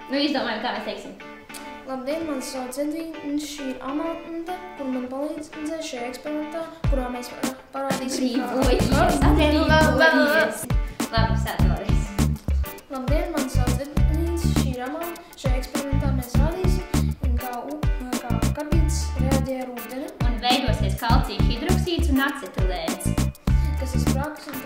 Nu izdomājam, kā mēs teiksim. Labdien, man sauc Edvīns, šī ir Amanda, kur man palīdzēs šajā eksperimentā, kurā mēs parādīsim, Brīvojies! Labi, sāc vēlreiz. Labdien, man sauc Edvīns, šī ir Amanda, šajā eksperimentā mēs rādīsim, kā karbīds reaģē ar ūdeni. Un veidosies kalcija hidroksīds un acetilēns. Kas ir sprāgs un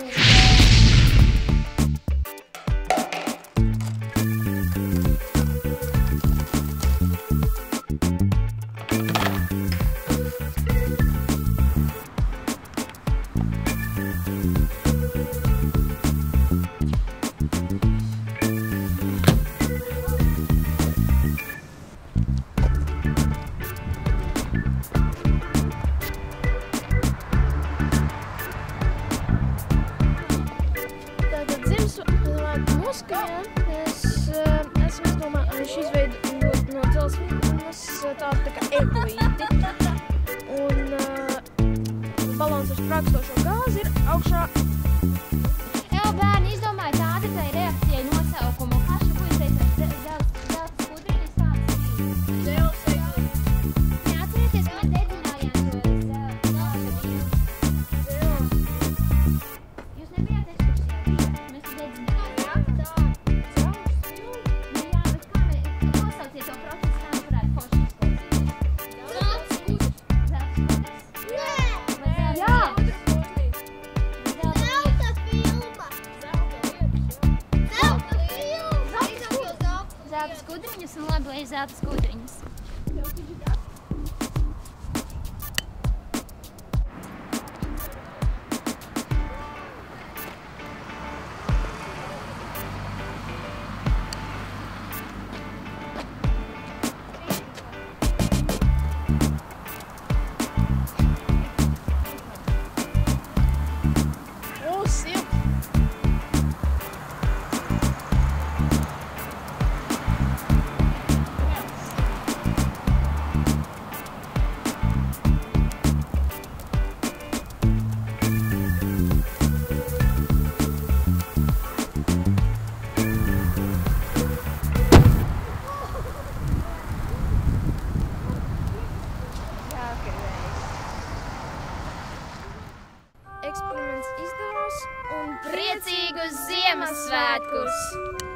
tos esmu izdomājuši izveidot no dzelzsvītnes tādu kā eglīti. Un balons ar sprākstošo gāzi ir augšā. Jā, bērni izdomāja tādu, ka ir reakcijai nosaukumu. Kaša, ko jūs teicat? Zelta skudriņas tādas bija? Zelta eglīti. Neatcerieties, mēs dedzinājām to zelta. Jūs nebijāt ekskursijā? Mēs to dedzinājām. Zelta skudriņas un labi, lai ir zelta skudriņas. Eksperiments izdevās un Priecīgus Ziemassvētkus!